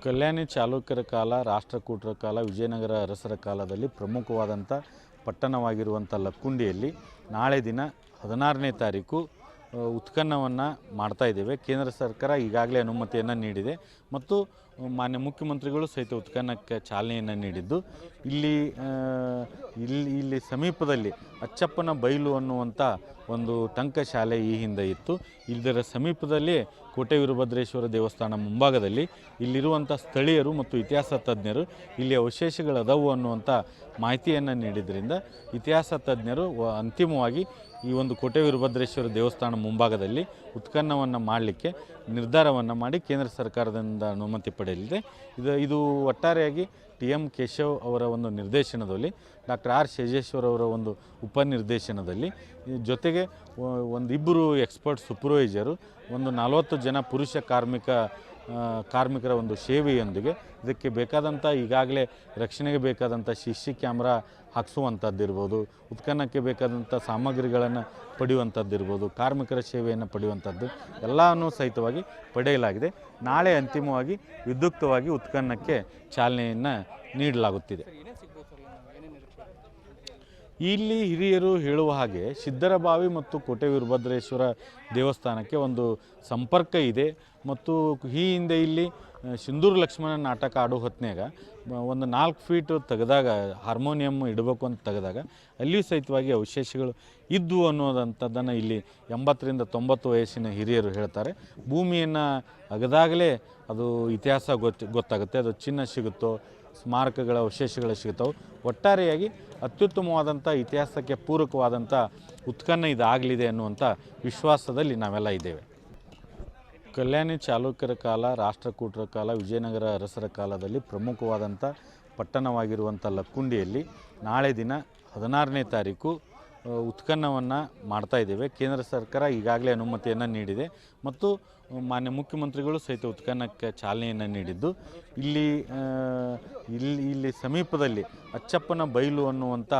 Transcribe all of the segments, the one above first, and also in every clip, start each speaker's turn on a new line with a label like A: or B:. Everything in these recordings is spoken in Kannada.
A: ಕಲ್ಯಾಣಿ ಚಾಲುಕ್ಯರ ಕಾಲ, ರಾಷ್ಟ್ರಕೂಟರ ಕಾಲ, ವಿಜಯನಗರ ಅರಸರ ಕಾಲದಲ್ಲಿ ಪ್ರಮುಖವಾದಂಥ ಪಟ್ಟಣವಾಗಿರುವಂಥ ಲಕ್ಕುಂಡಿಯಲ್ಲಿ ನಾಳೆ ದಿನ 16ನೇ ತಾರೀಕು ಉತ್ಖನನವನ್ನು ಮಾಡ್ತಾ ಇದ್ದೇವೆ. ಕೇಂದ್ರ ಸರ್ಕಾರ ಈಗಾಗಲೇ ಅನುಮತಿಯನ್ನು ನೀಡಿದೆ ಮತ್ತು ಮಾನ್ಯ ಮುಖ್ಯಮಂತ್ರಿಗಳು ಸಹಿತ ಉತ್ಖನನಕ್ಕೆ ಚಾಲನೆಯನ್ನು ನೀಡಿದ್ದು ಇಲ್ಲಿ ಸಮೀಪದಲ್ಲಿ ಅಚ್ಚಪ್ಪನ ಬೈಲು ಅನ್ನುವಂಥ ಒಂದು ಟಂಕಶಾಲೆ ಈ ಹಿಂದೆ ಇತ್ತು. ಇದರ ಸಮೀಪದಲ್ಲಿ ಕೋಟೆ ವೀರಭದ್ರೇಶ್ವರ ದೇವಸ್ಥಾನ ಮುಂಭಾಗದಲ್ಲಿ ಇಲ್ಲಿರುವಂಥ ಸ್ಥಳೀಯರು ಮತ್ತು ಇತಿಹಾಸ ತಜ್ಞರು ಇಲ್ಲಿ ಅವಶೇಷಗಳದವು ಅನ್ನುವಂಥ ಮಾಹಿತಿಯನ್ನು ನೀಡಿದ್ರಿಂದ ಇತಿಹಾಸ ತಜ್ಞರು ಅಂತಿಮವಾಗಿ ಈ ಒಂದು ಕೋಟೆ ವೀರಭದ್ರೇಶ್ವರ ದೇವಸ್ಥಾನ ಮುಂಭಾಗದಲ್ಲಿ ಉತ್ಖನನವನ್ನು ಮಾಡಲಿಕ್ಕೆ ನಿರ್ಧಾರವನ್ನು ಮಾಡಿ ಕೇಂದ್ರ ಸರ್ಕಾರದಿಂದ ಅನುಮತಿ ಪಡೆಯಲಿದೆ. ಇದು ಒಟ್ಟಾರೆಯಾಗಿ TM ಕೇಶವ್ ಅವರ ಒಂದು ನಿರ್ದೇಶನದಲ್ಲಿ, ಡಾಕ್ಟರ್ R ಶೇಜೇಶ್ವರ್ ಅವರ ಒಂದು ಉಪನಿರ್ದೇಶನದಲ್ಲಿ, ಜೊತೆಗೆ ಒಂದಿಬ್ಬರು ಎಕ್ಸ್ಪರ್ಟ್ ಸೂಪರ್ವೈಸರು, 40 ಜನ ಪುರುಷ ಕಾರ್ಮಿಕರ ಒಂದು ಸೇವೆಯೊಂದಿಗೆ ಇದಕ್ಕೆ ಬೇಕಾದಂಥ ಈಗಾಗಲೇ ರಕ್ಷಣೆಗೆ ಬೇಕಾದಂಥ CC ಕ್ಯಾಮ್ರಾ ಹಾಕಿಸುವಂಥದ್ದಿರ್ಬೋದು, ಉತ್ಖನನಕ್ಕೆ ಬೇಕಾದಂಥ ಸಾಮಗ್ರಿಗಳನ್ನು ಪಡೆಯುವಂಥದ್ದಿರ್ಬೋದು, ಕಾರ್ಮಿಕರ ಸೇವೆಯನ್ನು ಪಡೆಯುವಂಥದ್ದು ಎಲ್ಲವನ್ನೂ ಸಹಿತವಾಗಿ ಪಡೆಯಲಾಗಿದೆ. ನಾಳೆ ಅಂತಿಮವಾಗಿ ವಿದ್ಯುಕ್ತವಾಗಿ ಉತ್ಖನನಕ್ಕೆ ಚಾಲನೆಯನ್ನು ನೀಡಲಾಗುತ್ತಿದೆ. ಇಲ್ಲಿ ಹಿರಿಯರು ಹೇಳುವ ಹಾಗೆ ಸಿದ್ದರಬಾವಿ ಮತ್ತು ಕೋಟೆ ವೀರಭದ್ರೇಶ್ವರ ದೇವಸ್ಥಾನಕ್ಕೆ ಒಂದು ಸಂಪರ್ಕ ಇದೆ ಮತ್ತು ಈ ಹಿಂದೆ ಇಲ್ಲಿ ಸಿಂಧೂರು ಲಕ್ಷ್ಮಣ ನಾಟಕ ಆಡೋ ಹೊತ್ನ್ಯಾಗ ಒಂದು 4 ಫೀಟ್ ತೆಗೆದಾಗ ಹಾರ್ಮೋನಿಯಂ ಇಡಬೇಕು ಅಂತ ತೆಗೆದಾಗ ಅಲ್ಲಿಯೂ ಸಹಿತವಾಗಿ ಅವಶೇಷಗಳು ಇದ್ವು ಅನ್ನೋದಂಥದ್ದನ್ನು ಇಲ್ಲಿ 80ರಿಂದ 90 ವಯಸ್ಸಿನ ಹಿರಿಯರು ಹೇಳ್ತಾರೆ. ಭೂಮಿಯನ್ನು ಅಗದಾಗಲೇ ಅದು ಇತಿಹಾಸ ಗೊತ್ತಾಗುತ್ತೆ, ಅದು ಚಿನ್ನ ಸಿಗುತ್ತೋ, ಸ್ಮಾರಕಗಳ ಅವಶೇಷಗಳು ಸಿಗುತ್ತವೆ. ಒಟ್ಟಾರೆಯಾಗಿ ಅತ್ಯುತ್ತಮವಾದಂಥ ಇತಿಹಾಸಕ್ಕೆ ಪೂರಕವಾದಂಥ ಉತ್ಖನನ ಇದಾಗಲಿದೆ ಅನ್ನುವಂಥ ವಿಶ್ವಾಸದಲ್ಲಿ ನಾವೆಲ್ಲ ಇದ್ದೇವೆ. ಕಲ್ಯಾಣಿ ಚಾಲುಕ್ಯರ ಕಾಲ, ರಾಷ್ಟ್ರಕೂಟರ ಕಾಲ, ವಿಜಯನಗರ ಅರಸರ ಕಾಲದಲ್ಲಿ ಪ್ರಮುಖವಾದಂಥ ಪಟ್ಟಣವಾಗಿರುವಂಥ ಲಕ್ಕುಂಡಿಯಲ್ಲಿ ನಾಳೆ ದಿನ 16ನೇ ತಾರೀಕು ಉತ್ಖನನವನ್ನು ಮಾಡ್ತಾ ಇದ್ದೇವೆ. ಕೇಂದ್ರ ಸರ್ಕಾರ ಈಗಾಗಲೇ ಅನುಮತಿಯನ್ನು ನೀಡಿದೆ ಮತ್ತು ಮಾನ್ಯ ಮುಖ್ಯಮಂತ್ರಿಗಳು ಸಹಿತ ಉತ್ಖನನಕ್ಕೆ ಚಾಲನೆಯನ್ನು ನೀಡಿದ್ದು ಇಲ್ಲಿ ಸಮೀಪದಲ್ಲಿ ಅಚ್ಚಪ್ಪನ ಬೈಲು ಅನ್ನುವಂಥ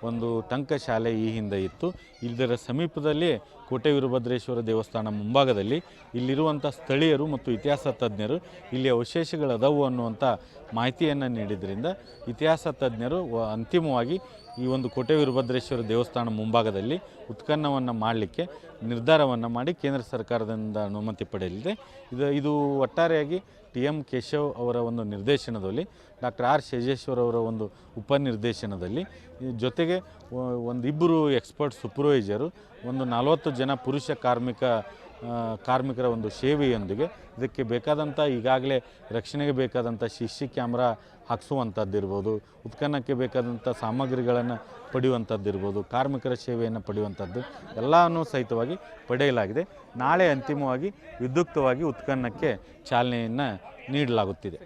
A: ಒಂದು ಟಂಕಶಾಲೆ ಈ ಹಿಂದೆ ಇತ್ತು. ಇದರ ಸಮೀಪದಲ್ಲಿ ಕೋಟೆ ವೀರಭದ್ರೇಶ್ವರ ದೇವಸ್ಥಾನ ಮುಂಭಾಗದಲ್ಲಿ ಇಲ್ಲಿರುವಂಥ ಸ್ಥಳೀಯರು ಮತ್ತು ಇತಿಹಾಸ ತಜ್ಞರು ಇಲ್ಲಿ ಅವಶೇಷಗಳದವು ಅನ್ನುವಂಥ ಮಾಹಿತಿಯನ್ನು ನೀಡಿದ್ರಿಂದ ಇತಿಹಾಸ ತಜ್ಞರು ಅಂತಿಮವಾಗಿ ಈ ಒಂದು ಕೋಟೆ ವೀರಭದ್ರೇಶ್ವರ ದೇವಸ್ಥಾನ ಮುಂಭಾಗದಲ್ಲಿ ಉತ್ಖನನವನ್ನು ಮಾಡಲಿಕ್ಕೆ ನಿರ್ಧಾರವನ್ನು ಮಾಡಿ ಕೇಂದ್ರ ಸರ್ಕಾರದಿಂದ ಅನುಮತಿ ಪಡೆಯಲಿದೆ. ಇದು ಒಟ್ಟಾರೆಯಾಗಿ TM ಕೇಶವ್ ಅವರ ಒಂದು ನಿರ್ದೇಶನದಲ್ಲಿ, ಡಾಕ್ಟರ್ R ಶೇಜೇಶ್ವರ್ ಅವರ ಒಂದು ಉಪನಿರ್ದೇಶನದಲ್ಲಿ, ಜೊತೆಗೆ ಒಂದಿಬ್ಬರು ಎಕ್ಸ್ಪರ್ಟ್ ಸೂಪರ್ವೈಸರು, 40 ಜನ ಪುರುಷ ಕಾರ್ಮಿಕರ ಒಂದು ಸೇವೆಯೊಂದಿಗೆ ಇದಕ್ಕೆ ಬೇಕಾದಂಥ ಈಗಾಗಲೇ ರಕ್ಷಣೆಗೆ ಬೇಕಾದಂಥ CC ಕ್ಯಾಮ್ರಾ ಹಾಕಿಸುವಂಥದ್ದಿರ್ಬೋದು, ಉತ್ಖನನಕ್ಕೆ ಬೇಕಾದಂಥ ಸಾಮಗ್ರಿಗಳನ್ನು ಪಡೆಯುವಂಥದ್ದಿರ್ಬೋದು, ಕಾರ್ಮಿಕರ ಸೇವೆಯನ್ನು ಪಡೆಯುವಂಥದ್ದು ಎಲ್ಲವನ್ನೂ ಸಹಿತವಾಗಿ ಪಡೆಯಲಾಗಿದೆ. ನಾಳೆ ಅಂತಿಮವಾಗಿ ವಿದ್ಯುಕ್ತವಾಗಿ ಉತ್ಖನನಕ್ಕೆ ಚಾಲನೆಯನ್ನು ನೀಡಲಾಗುತ್ತಿದೆ.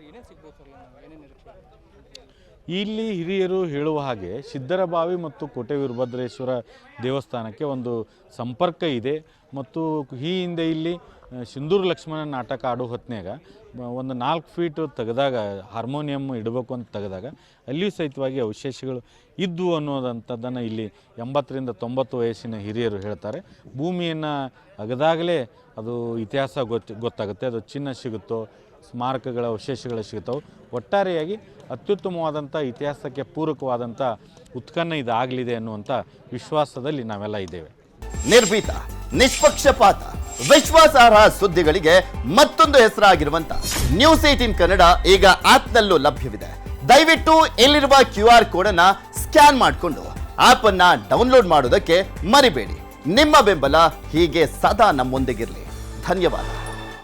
A: ಇಲ್ಲಿ ಹಿರಿಯರು ಹೇಳುವ ಹಾಗೆ ಸಿದ್ದರಬಾವಿ ಮತ್ತು ಕೋಟೆ ವೀರಭದ್ರೇಶ್ವರ ದೇವಸ್ಥಾನಕ್ಕೆ ಒಂದು ಸಂಪರ್ಕ ಇದೆ ಮತ್ತು ಈ ಹಿಂದೆ ಇಲ್ಲಿ ಸಿಂಧೂರು ಲಕ್ಷ್ಮಣ ನಾಟಕ ಆಡೋ ಹೊತ್ನ್ಯಾಗ ಒಂದು 4 ಫೀಟ್ ತೆಗೆದಾಗ ಹಾರ್ಮೋನಿಯಂ ಇಡಬೇಕು ಅಂತ ತೆಗೆದಾಗ ಅಲ್ಲಿಯೂ ಸಹಿತವಾಗಿ ಅವಶೇಷಗಳು ಇದ್ವು ಅನ್ನೋದಂಥದ್ದನ್ನು ಇಲ್ಲಿ 80ರಿಂದ 90 ವಯಸ್ಸಿನ ಹಿರಿಯರು ಹೇಳ್ತಾರೆ. ಭೂಮಿಯನ್ನು ಅಗದಾಗಲೇ ಅದು ಇತಿಹಾಸ ಗೊತ್ತಾಗುತ್ತೆ, ಅದು ಚಿನ್ನ ಸಿಗುತ್ತೋ, ಸ್ಮಾರಕಗಳ ಅವಶೇಷಗಳು ಸಿಗುತ್ತವೆ. ಒಟ್ಟಾರೆಯಾಗಿ ಅತ್ಯುತ್ತಮವಾದಂಥ ಇತಿಹಾಸಕ್ಕೆ ಪೂರಕವಾದಂಥ ಉತ್ಖನನ ಇದಾಗಲಿದೆ ಅನ್ನುವಂಥ ವಿಶ್ವಾಸದಲ್ಲಿ ನಾವೆಲ್ಲ ಇದ್ದೇವೆ.
B: ನಿರ್ಭೀತ, ನಿಷ್ಪಕ್ಷಪಾತ, ವಿಶ್ವಾಸಾರ್ಹ ಸುದ್ದಿಗಳಿಗೆ ಮತ್ತೊಂದು ಹೆಸರಾಗಿರುವಂತ News18 ಕನ್ನಡ ಈಗ ಆಪ್ನಲ್ಲೂ ಲಭ್ಯವಿದೆ. ದಯವಿಟ್ಟು ಇಲ್ಲಿರುವ QR ಕೋಡ್ ಅನ್ನ ಸ್ಕ್ಯಾನ್ ಮಾಡಿಕೊಂಡು ಆಪ್ ಅನ್ನ ಡೌನ್ಲೋಡ್ ಮಾಡೋದಕ್ಕೆ ಮರಿಬೇಡಿ. ನಿಮ್ಮ ಬೆಂಬಲ ಹೀಗೆ ಸದಾ ನಮ್ಮೊಂದಿಗಿರಲಿ. ಧನ್ಯವಾದ.